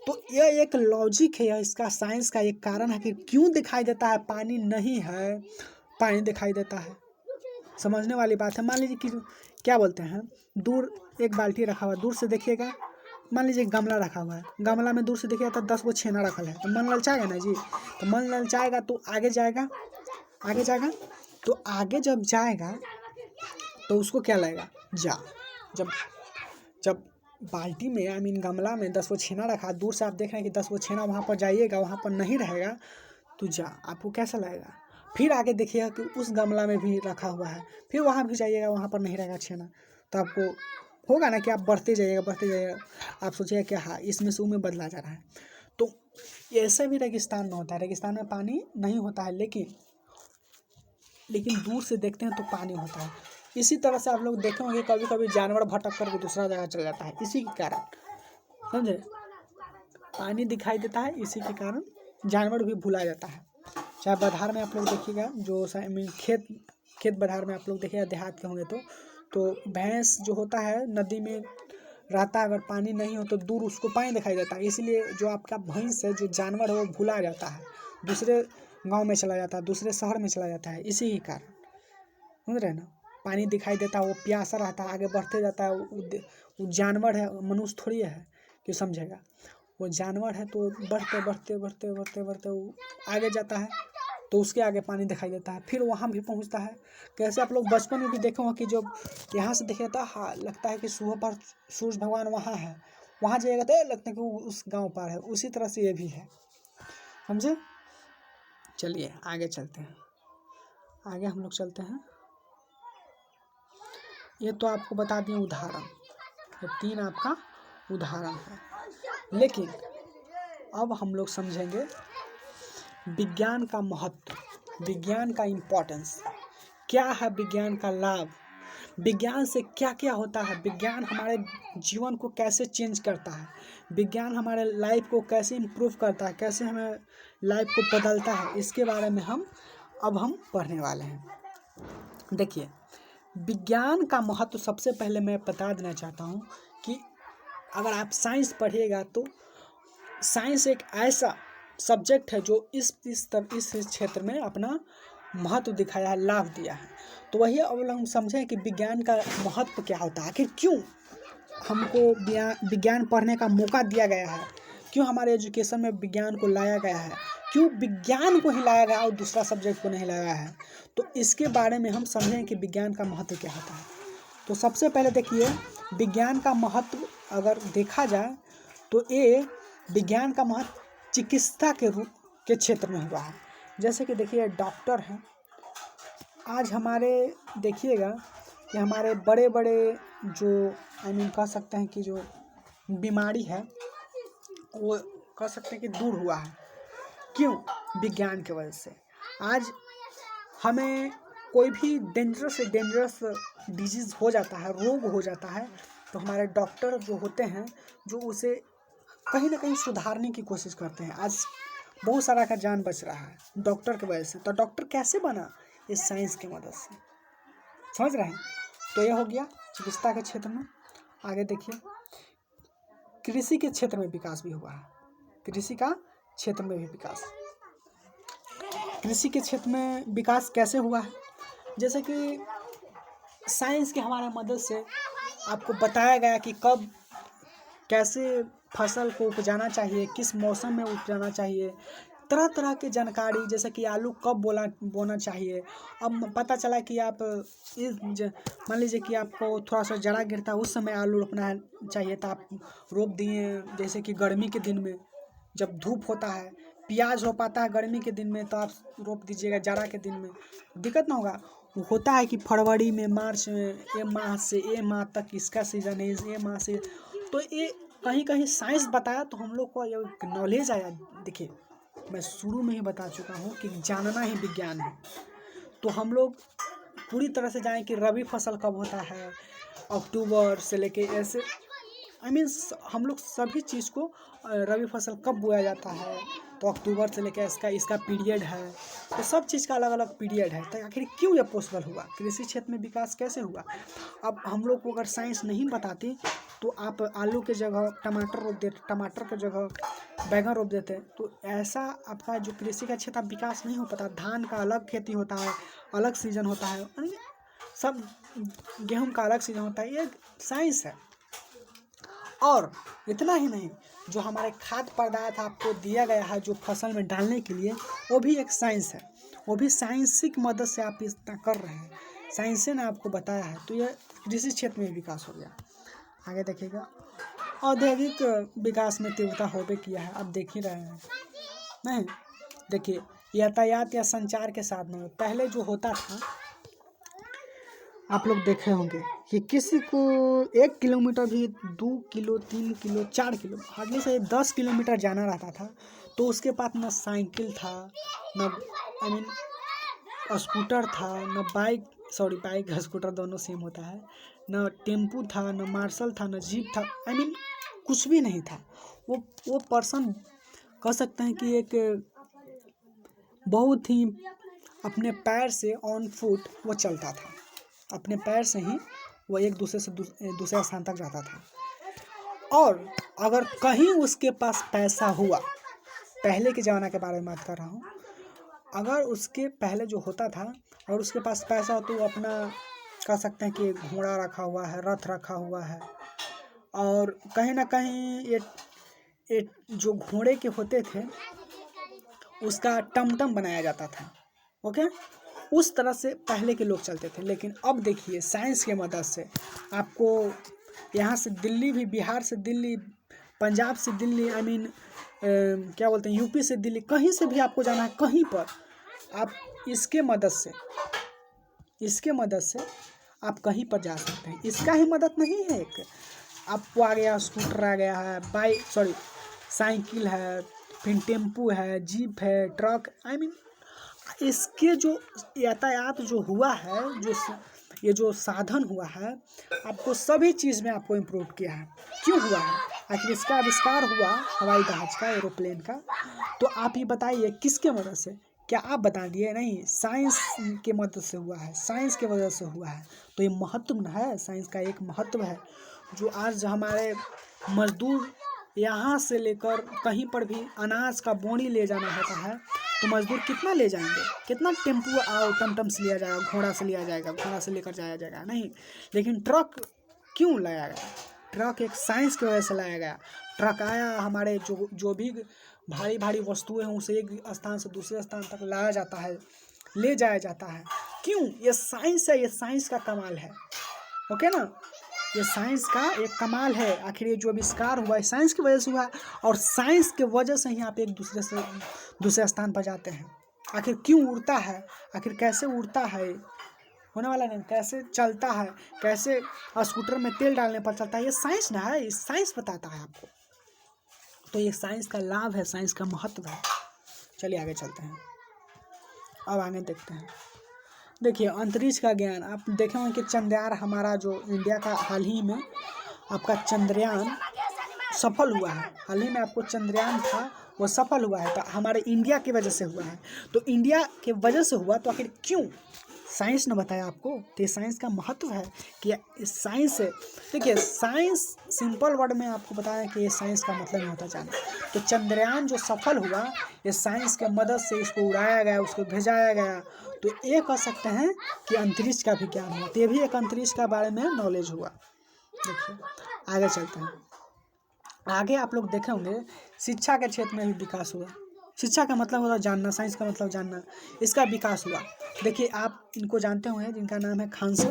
तो यह एक लॉजिक है, यह इसका साइंस का एक कारण है कि क्यों दिखाई देता है पानी नहीं है, पानी दिखाई देता है। समझने वाली बात है। मान लीजिए कि क्या बोलते हैं, दूर एक बाल्टी रखा हुआ है, दूर से देखिएगा, मान लीजिए गमला रखा हुआ है, गमला में दूर से देखिएगा तो 10 गो छेना रखा है, तो मन ललचाएगा ना जी, तो मन ललचाएगा तो आगे जाएगा, तो आगे जब जाएगा तो उसको क्या लगेगा, जब बाल्टी में आई मीन गमला में 10 गो छेना रखा, दूर से आप देख रहे हैं कि 10 गो छेना वहाँ पर जाइएगा, वहाँ पर नहीं रहेगा तो आपको कैसा लगेगा। फिर आगे देखिएगा कि उस गमला में भी रखा हुआ है, फिर वहाँ भी जाइएगा, वहाँ पर नहीं रहेगा छेना, तो आपको होगा ना कि आप बढ़ते जाइएगा, आप सोचिएगा कि हाँ इसमें से में बदला जा रहा है। तो ऐसे भी रेगिस्तान में होता है, रेगिस्तान में पानी नहीं होता है, लेकिन दूर से देखते हैं तो पानी होता है। इसी तरह से आप लोग देखे होंगे कभी कभी जानवर भटक करके दूसरा जगह चल जाता है, इसी के कारण, समझे, पानी दिखाई देता है, इसी के कारण जानवर भी भुला जाता है। चाहे बधार में आप लोग देखिएगा, जो खेत बधार में आप लोग देखिएगा, देहात के होंगे तो भैंस जो होता है नदी में रहता है, अगर पानी नहीं हो तो दूर उसको पानी दिखाई देता है, इसलिए जो आपका भैंस है, जो जानवर है, वो भुला जाता है, दूसरे गांव में चला जाता है, दूसरे शहर में चला जाता है, इसी के कारण, समझ रहे हैं ना। पानी दिखाई देता है, वो प्यासा रहता है, आगे बढ़ते जाता है, वो जानवर है, मनुष्य थोड़ी है कि समझेगा, वो जानवर है, तो बढ़ते बढ़ते बढ़ते बढ़ते बढ़ते वो आगे जाता है, तो उसके आगे पानी दिखाई देता है, फिर वहाँ भी पहुँचता है। कैसे आप लोग बचपन में भी देखे होंगे कि जब यहाँ से देखे था, हाँ लगता है कि सुबह पर सूरज भगवान वहाँ है, वहाँ जाएगा तो लगता है कि वो उस गांव पर है, उसी तरह से ये भी है, समझे। चलिए आगे चलते हैं, आगे हम लोग चलते हैं। ये तो आपको बता दिए उदाहरण, ये 3 आपका उदाहरण है, लेकिन अब हम लोग समझेंगे विज्ञान का महत्व, विज्ञान का इम्पोर्टेंस क्या है, विज्ञान का लाभ, विज्ञान से क्या क्या होता है, विज्ञान हमारे जीवन को कैसे चेंज करता है, विज्ञान हमारे लाइफ को कैसे इम्प्रूव करता है, कैसे हमें लाइफ को बदलता है, इसके बारे में हम पढ़ने वाले हैं। देखिए विज्ञान का महत्व सबसे पहले मैं बता देना चाहता हूँ कि अगर आप साइंस पढ़िएगा तो साइंस एक ऐसा सब्जेक्ट है जो इस क्षेत्र में अपना महत्व दिखाया है, लाभ दिया है। तो वही अब हम समझें कि विज्ञान का महत्व क्या होता है, आखिर क्यों हमको विज्ञान पढ़ने का मौका दिया गया है, क्यों हमारे एजुकेशन में विज्ञान को लाया गया है, क्यों विज्ञान को ही लाया गया और दूसरा सब्जेक्ट को नहीं लाया गया है। तो इसके बारे में हम समझें कि विज्ञान का महत्व क्या होता है। तो सबसे पहले देखिए विज्ञान का महत्व अगर देखा जाए तो ये विज्ञान का महत्व चिकित्सा के क्षेत्र में हुआ है। जैसे कि देखिए डॉक्टर हैं, आज हमारे देखिएगा कि हमारे बड़े बड़े जो कह सकते हैं कि जो बीमारी है वो कह सकते हैं कि दूर हुआ है, क्यों, विज्ञान की वजह से। आज हमें कोई भी डेंजरस डिजीज़ हो जाता है, रोग हो जाता है, तो हमारे डॉक्टर जो होते हैं जो उसे कहीं ना कहीं सुधारने की कोशिश करते हैं। आज बहुत सारा का जान बच रहा है डॉक्टर की वजह से। तो डॉक्टर कैसे बना, इस साइंस की मदद से, समझ रहे हैं। तो यह हो गया चिकित्सा के क्षेत्र में। आगे देखिए कृषि के क्षेत्र में विकास भी हुआ है, कृषि का क्षेत्र में भी विकास, कृषि के क्षेत्र में विकास कैसे हुआ है, जैसे कि साइंस के हमारे मदद से आपको बताया गया कि कब कैसे फसल को उपजाना चाहिए, किस मौसम में उपजाना चाहिए, तरह तरह की जानकारी, जैसे कि आलू कब बोना चाहिए। अब पता चला कि आप मान लीजिए कि आपको थोड़ा सा जड़ा गिरता है, उस समय आलू रोपना चाहिए, तो आप रोप दिए। जैसे कि गर्मी के दिन में जब धूप होता है, प्याज हो पाता है गर्मी के दिन में, तो आप रोप दीजिएगा जाड़ा के दिन में, दिक्कत ना होगा। होता है कि फरवरी में, मार्च में, ये माह से ये माह तक इसका सीज़न है, ये माह से, तो ये कहीं कहीं साइंस बताया तो हम लोग को ये नॉलेज आया। देखिए मैं शुरू में ही बता चुका हूँ कि जानना ही विज्ञान है। तो हम लोग पूरी तरह से जाएं कि रबी फसल कब होता है, अक्टूबर से लेके ऐसे हम लोग सभी चीज़ को रबी फसल कब बोया जाता है, तो अक्टूबर से लेकर इसका पीरियड है, तो सब चीज़ का अलग अलग पीरियड है। तो आखिर क्यों ये पॉसिबल हुआ, कृषि क्षेत्र में विकास कैसे हुआ। अब हम लोग को अगर साइंस नहीं बताती तो आप आलू के जगह टमाटर रोप देते, टमाटर के जगह बैगन रोप देते, तो ऐसा आपका जो कृषि का क्षेत्र विकास नहीं हो पाता। धान का अलग खेती होता है, अलग सीजन होता है, सब गेहूं का अलग सीजन होता है, ये साइंस है। और इतना ही नहीं, जो हमारे खाद्य पदार्थ आपको दिया गया है जो फसल में डालने के लिए, वो भी एक साइंस है, वो भी साइंस की मदद से आप इतना कर रहे हैं, साइंस ने आपको बताया है। तो यह कृषि क्षेत्र में विकास हो गया। आगे देखिएगा, औद्योगिक विकास में तीव्रता होबे किया है, अब देख ही रहे हैं। नहीं देखिए, यातायात या संचार के साधनों में पहले जो होता था, आप लोग देखे होंगे कि किसी को 1 किलोमीटर भी 2 किलो 3 किलो 4 किलो हार्डली से 10 किलोमीटर जाना रहता था, तो उसके पास न साइकिल था, न स्कूटर था, न बाइक स्कूटर दोनों सेम होता है, न टेम्पू था, न मार्शल था, न जीप था, कुछ भी नहीं था। वो पर्सन कह सकते हैं कि एक बहुत ही अपने पैर से ऑन फुट वो चलता था, अपने पैर से ही वो एक दूसरे से दूसरे स्थान तक जाता था। और अगर कहीं उसके पास पैसा हुआ, पहले के ज़माना के बारे में बात कर रहा हूँ, अगर उसके पहले जो होता था और उसके पास पैसा हो, तो अपना कह सकते हैं कि घोड़ा रखा हुआ है, रथ रखा हुआ है, और कहीं ना कहीं ये जो घोड़े के होते थे उसका टमटम बनाया जाता था। ओके, उस तरह से पहले के लोग चलते थे। लेकिन अब देखिए, साइंस के मदद से आपको यहाँ से दिल्ली भी, बिहार से दिल्ली, पंजाब से दिल्ली, क्या बोलते हैं, यूपी से दिल्ली, कहीं से भी आपको जाना है, कहीं पर आप इसके मदद से आप कहीं पर जा सकते हैं। इसका ही मदद नहीं है, एक आपको आ गया, स्कूटर आ गया है, साइकिल है, फिर टेम्पू है, जीप है, ट्रक, इसके जो यातायात जो हुआ है, ये जो साधन हुआ है, आपको सभी चीज़ में आपको इम्प्रूव किया है। क्यों हुआ है, आखिर इसका आविष्कार हुआ हवाई जहाज का, एरोप्लेन का, तो आप ये बताइए किसके मदद से, क्या आप बता दिए? नहीं, साइंस के मदद से हुआ है, साइंस के वजह से हुआ है। तो ये महत्व है, साइंस का एक महत्व है, जो आज हमारे मजदूर यहाँ से लेकर कहीं पर भी अनाज का बोरी ले जाना होता है, तो मजदूर कितना ले जाएंगे, कितना टेम्पू टमटम से लिया जाएगा, घोड़ा से लिया जाएगा, घोड़ा से लेकर जाया जाएगा, नहीं। लेकिन ट्रक क्यों लाया गया? ट्रक एक साइंस की वजह से लाया गया। ट्रक आया, हमारे जो भी भारी भारी वस्तुएं हैं उसे एक स्थान से दूसरे स्थान तक लाया जाता है, ले जाया जाता है। क्यों? ये साइंस है, ये साइंस का कमाल है। ओके ना, ये साइंस का एक कमाल है। आखिर ये जो आविष्कार हुआ है साइंस की वजह से हुआ है, और साइंस के वजह से ही आप एक दूसरे से दूसरे स्थान पर जाते हैं। आखिर क्यों उड़ता है, आखिर कैसे उड़ता है, होने वाला नहीं, कैसे चलता है, कैसे स्कूटर में तेल डालने पर चलता है, ये साइंस ना है, साइंस बताता है आपको। तो ये साइंस का लाभ है, साइंस का महत्व है। चलिए आगे चलते हैं, अब आगे देखते हैं। देखिए, अंतरिक्ष का ज्ञान, आप देखे होंगे कि चंद्रयान, हमारा जो इंडिया का हाल ही में आपका चंद्रयान सफल हुआ है। हाल ही में आपको चंद्रयान था वो सफल हुआ है, तो हमारे इंडिया की वजह से हुआ है। तो इंडिया के वजह से हुआ, तो आखिर क्यों? साइंस ने बताया आपको। तो ये साइंस का महत्व है कि साइंस है। देखिए, साइंस सिंपल वर्ड में आपको बताया कि ये साइंस का मतलब नहीं होता जाना। तो चंद्रयान जो सफल हुआ, ये साइंस के मदद से इसको उड़ाया गया, उसको भेजाया गया। तो ये कह सकते हैं कि अंतरिक्ष का भी ज्ञान हुआ, तो ये भी एक अंतरिक्ष के बारे में नॉलेज हुआ। देखिए आगे चलते हैं। आगे आप लोग देखे होंगे शिक्षा के क्षेत्र में भी विकास हुआ। शिक्षा का मतलब होता है जानना, साइंस का मतलब जानना, इसका विकास हुआ। देखिए, आप इनको जानते होंगे जिनका नाम है खानसे।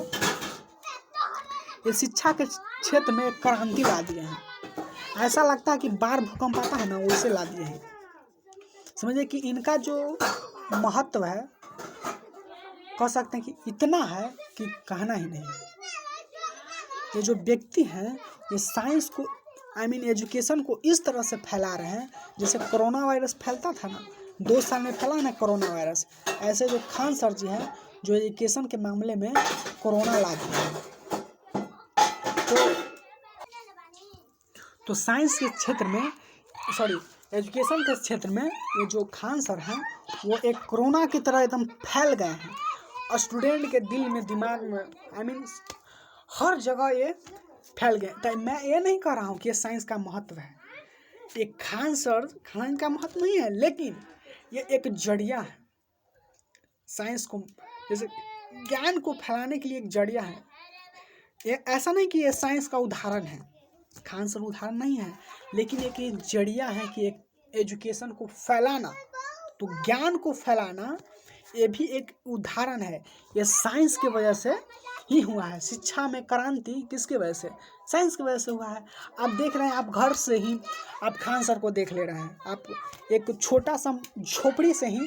ये शिक्षा के क्षेत्र में एक क्रांति ला दिए हैं। ऐसा लगता है कि बार भूकंप आता है ना, वैसे ला दिए हैं। समझिए कि इनका जो महत्व है, कह सकते हैं कि इतना है कि कहना ही नहीं। ये जो व्यक्ति हैं, ये साइंस को एजुकेशन को इस तरह से फैला रहे हैं, जैसे कोरोना वायरस फैलता था ना, 2 साल में फैला ना कोरोना वायरस, ऐसे जो खान सर जी हैं, जो एजुकेशन के मामले में कोरोना ला दिया। तो साइंस के क्षेत्र में एजुकेशन के क्षेत्र में ये जो खान सर हैं वो एक कोरोना की तरह एकदम फैल गए हैं, और स्टूडेंट के दिल में, दिमाग में, हर जगह ये फैल गए। तो मैं ये नहीं कह रहा हूँ कि ये साइंस का महत्व है, ये खान का महत्व नहीं है, लेकिन ये एक जरिया है साइंस को, जैसे ज्ञान को फैलाने के लिए एक जरिया है। ये ऐसा नहीं कि ये साइंस का उदाहरण है, खान सर उदाहरण नहीं है, लेकिन एक जरिया है कि एक एजुकेशन को फैलाना, तो ज्ञान को फैलाना ये भी एक उदाहरण है। ये साइंस की वजह से ही हुआ है। शिक्षा में क्रांति किसकी वजह से? साइंस की वजह से हुआ है। आप देख रहे हैं, आप घर से ही आप खान सर को देख ले रहे हैं, आप एक छोटा सा झोपड़ी से ही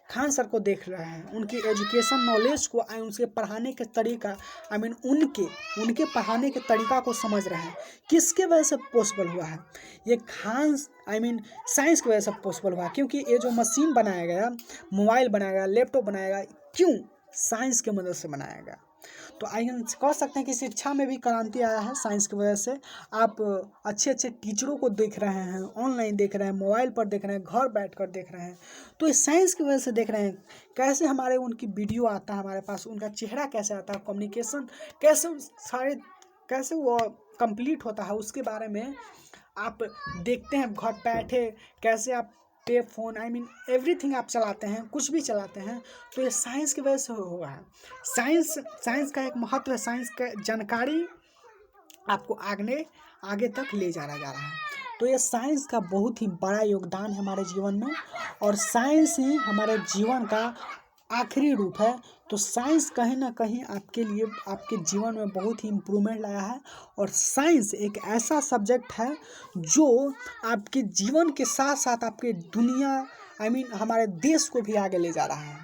खान सर को देख रहे हैं। उनकी एजुकेशन नॉलेज को, उनके पढ़ाने के तरीका, उनके पढ़ाने के तरीका को समझ रहे हैं। किसके वजह से पॉसिबल हुआ है? ये साइंस की वजह से पॉसिबल हुआ, क्योंकि ये जो मशीन बनाया गया, मोबाइल बनाया गया, लैपटॉप बनाया गया, क्यों? साइंस की मदद से बनाया गया। तो कह सकते हैं कि शिक्षा में भी क्रांति आया है साइंस की वजह से। आप अच्छे अच्छे टीचरों को देख रहे हैं, ऑनलाइन देख रहे हैं, मोबाइल पर देख रहे हैं, घर बैठकर देख रहे हैं, तो इस साइंस की वजह से देख रहे हैं। कैसे हमारे उनकी वीडियो आता है हमारे पास, उनका चेहरा कैसे आता है, कम्युनिकेशन कैसे वो कंप्लीट होता है, उसके बारे में आप देखते हैं घर बैठे। कैसे आप पे फ़ोन एवरीथिंग आप चलाते हैं, कुछ भी चलाते हैं, तो ये साइंस की वजह से हुआ है। साइंस का एक महत्व है। साइंस का जानकारी आपको आगे तक ले जा रहा है। तो ये साइंस का बहुत ही बड़ा योगदान है हमारे जीवन में, और साइंस ही हमारे जीवन का आखिरी रूप है। तो साइंस कहीं ना कहीं आपके लिए, आपके जीवन में बहुत ही इम्प्रूवमेंट लाया है। और साइंस एक ऐसा सब्जेक्ट है जो आपके जीवन के साथ साथ आपके दुनिया हमारे देश को भी आगे ले जा रहा है।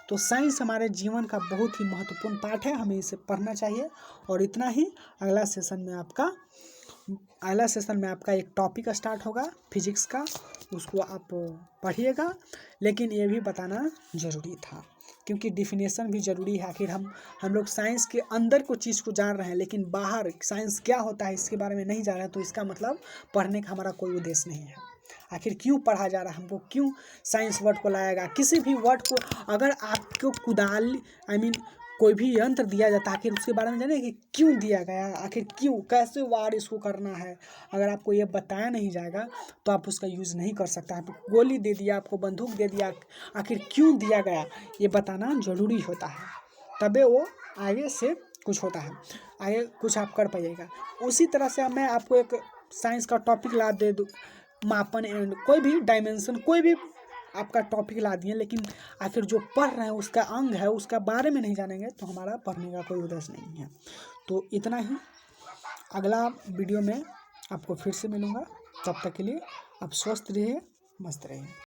तो साइंस हमारे जीवन का बहुत ही महत्वपूर्ण पार्ट है, हमें इसे पढ़ना चाहिए। और इतना ही। अगला सेशन में आपका एक टॉपिक स्टार्ट होगा फिजिक्स का, उसको आप पढ़िएगा। लेकिन ये भी बताना ज़रूरी था, क्योंकि डिफिनेशन भी ज़रूरी है। आखिर हम लोग साइंस के अंदर को चीज़ को जान रहे हैं, लेकिन बाहर साइंस क्या होता है इसके बारे में नहीं जान रहे हैं, तो इसका मतलब पढ़ने का हमारा कोई उद्देश्य नहीं है। आखिर क्यों पढ़ा जा रहा है, हमको क्यों साइंस वर्ड को लाएगा? किसी भी वर्ड को अगर आपको कुदाल कोई भी यंत्र दिया जाता है, आखिर उसके बारे में जाने कि क्यों दिया गया, आखिर क्यों, कैसे वार इसको करना है, अगर आपको ये बताया नहीं जाएगा तो आप उसका यूज़ नहीं कर सकता। आपको गोली दे दिया, आपको बंदूक दे दिया, आखिर क्यों दिया गया ये बताना ज़रूरी होता है, तबे वो आगे से कुछ होता है, आगे कुछ आप कर पाइएगा। उसी तरह से मैं आपको एक साइंस का टॉपिक ला दे दूँ, मापन एंड कोई भी डायमेंशन, कोई भी आपका टॉपिक ला दिए, लेकिन आखिर जो पढ़ रहे हैं उसका अंग है, उसका बारे में नहीं जानेंगे तो हमारा पढ़ने का कोई उद्देश्य नहीं है। तो इतना ही। अगला वीडियो में आपको फिर से मिलूँगा, तब तक के लिए आप स्वस्थ रहिए, मस्त रहिए।